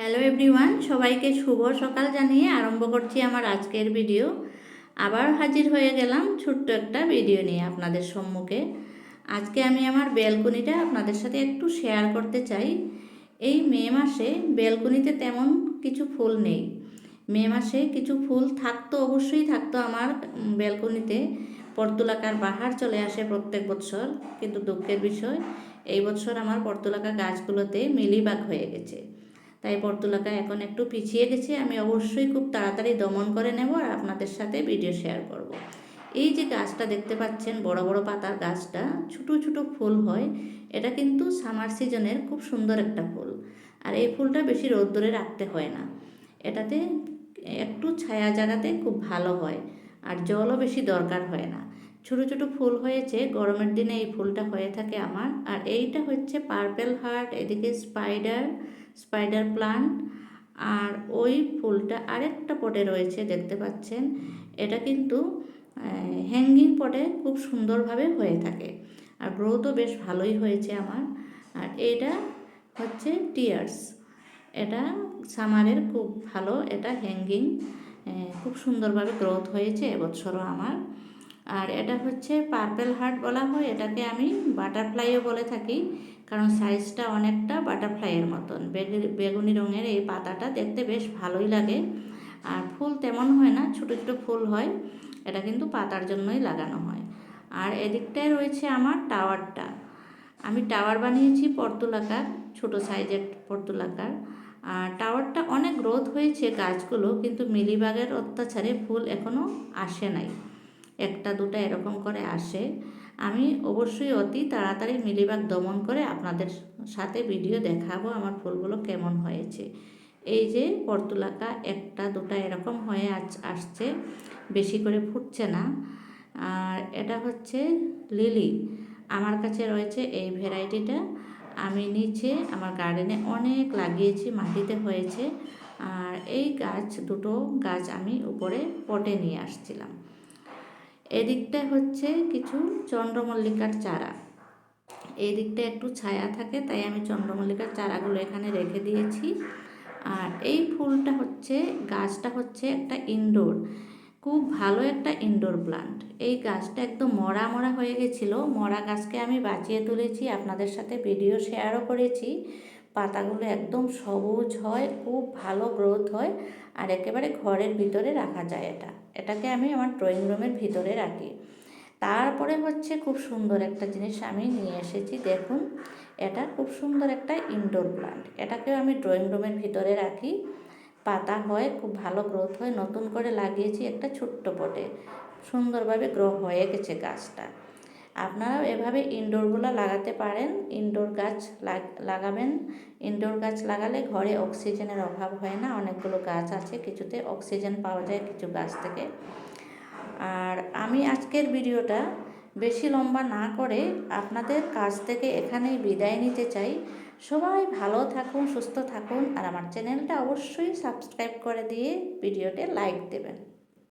Hello everyone, সবাইকে শুভ সকাল জানিয়ে আরম্ভ করছি আমার আজকের ভিডিও। আবার হাজির হয়ে গেলাম ছোট্ট একটা ভিডিও নিয়ে আপনাদের সম্মুখে। আজকে আমি আমার ব্যালকনিটা আপনাদের সাথে একটু শেয়ার করতে চাই। এই মে মাসে ব্যালকনিতে তেমন কিছু ফুল নেই। মে মাসে কিছু ফুল থাকতো, অবশ্যই থাকতো আমার ব্যালকনিতে। পর্তুলাকার বাহার চলে আসে প্রত্যেক বছর, কিন্তু দুঃখের বিষয় এই বছর আমার পর্তুলাকা গাছগুলোতে মিলিবাগ হয়ে গেছে। তাই পর্তুলাকা এখন একটু পিছিয়ে গেছে। আমি অবশ্যই খুব তাড়াতাড়ি দমন করে নেব আর আপনাদের সাথে ভিডিও শেয়ার করব। এই যে গাছটা দেখতে পাচ্ছেন, বড় বড় পাতার গাছটা, ছোটো ছোটো ফুল হয়। এটা কিন্তু সামার সিজনের খুব সুন্দর একটা ফুল। আর এই ফুলটা বেশি রোদ্দুরে রাখতে হয় না, এটাতে একটু ছায়া জায়গাতে খুব ভালো হয়, আর জলও বেশি দরকার হয় না। ছোটো ছোটো ফুল হয়েছে, গরমের দিনে এই ফুলটা হয়ে থাকে আমার। আর এইটা হচ্ছে পার্পেল হার্ট, এদিকে স্পাইডার প্লান্ট। আর ওই ফুলটা আরেকটা পটে রয়েছে, দেখতে পাচ্ছেন। এটা কিন্তু হ্যাঙ্গিং পটে খুব সুন্দরভাবে হয়ে থাকে, আর গ্রোথও বেশ ভালোই হয়েছে আমার। আর এটা হচ্ছে টিয়ার্স, এটা সামারের খুব ভালো, এটা হ্যাঙ্গিং খুব সুন্দরভাবে গ্রোথ হয়েছে এবছরও আমার। আর এটা হচ্ছে পার্পেল হার্ট বলা হয়, এটাকে আমি বাটারফ্লাইও বলে থাকি, কারণ সাইজটা অনেকটা বাটারফ্লাইয়ের মতন। বেগুনি রঙের এই পাতাটা দেখতে বেশ ভালোই লাগে, আর ফুল তেমন হয় না, ছোটো ছোটো ফুল হয়। এটা কিন্তু পাতার জন্যই লাগানো হয়। আর এদিকটায় রয়েছে আমার টাওয়ারটা। আমি টাওয়ার বানিয়েছি পর্তুলাকার, ছোটো সাইজের পর্তুলাকার। আর টাওয়ারটা অনেক গ্রোথ হয়েছে গাছগুলো, কিন্তু মিলিবাগের অত্যাচারে ফুল এখনও আসে নাই, একটা দুটা এরকম করে আসে। আমি অবশ্যই অতি তাড়াতাড়ি মিলিবাগ দমন করে আপনাদের সাথে ভিডিও দেখাবো আমার ফুলগুলো কেমন হয়েছে। এই যে পর্তুলাকা একটা দুটা এরকম হয়ে আসছে, বেশি করে ফুটছে না। আর এটা হচ্ছে লিলি, আমার কাছে রয়েছে এই ভ্যারাইটিটা। আমি নিচে আমার গার্ডেনে অনেক লাগিয়েছি, মাটিতে হয়েছে। আর এই দুটো গাছ আমি উপরে পটে নিয়ে আসছিলাম। এদিকটা হচ্ছে কিছু চন্দ্রমল্লিকার চারা, এই দিকটা একটু ছায়া থাকে, তাই আমি চন্দ্রমল্লিকার চারাগুলো এখানে রেখে দিয়েছি। আর এই ফুলটা হচ্ছে, গাছটা হচ্ছে একটা ইনডোর, খুব ভালো একটা ইনডোর প্লান্ট। এই গাছটা একদম মরা মরা হয়ে গেছিলো, মরা গাছকে আমি বাঁচিয়ে তুলেছি, আপনাদের সাথে ভিডিও শেয়ারও করেছি। পাতাগুলো একদম সবুজ হয়, খুব ভালো গ্রোথ হয়, আর একেবারে ঘরের ভিতরে রাখা যায়। এটাকে আমি আমার ড্রয়িং রুমের ভিতরে রাখি। তারপরে হচ্ছে খুব সুন্দর একটা জিনিস আমি নিয়ে এসেছি, দেখুন। এটা খুব সুন্দর একটা ইনডোর প্লান্ট, এটাকেও আমি ড্রয়িং রুমের ভিতরে রাখি। পাতা হয়, খুব ভালো গ্রোথ হয়। নতুন করে লাগিয়েছি একটা ছোট্ট পটে, সুন্দরভাবে গ্রো হয়ে গেছে গাছটা। আপনারাও এভাবে ইনডোরগুলো লাগাতে পারেন, ইনডোর গাছ লাগাবেন। ইনডোর গাছ লাগালে ঘরে অক্সিজেনের অভাব হয় না। অনেকগুলো গাছ আছে, কিছুতে অক্সিজেন পাওয়া যায় কিছু গাছ থেকে। আর আমি আজকের ভিডিওটা বেশি লম্বা না করে আপনাদের কাছ থেকে এখানেই বিদায় নিতে চাই। সবাই ভালো থাকুন, সুস্থ থাকুন, আর আমার চ্যানেলটা অবশ্যই সাবস্ক্রাইব করে দিয়ে ভিডিওতে লাইক দেবেন।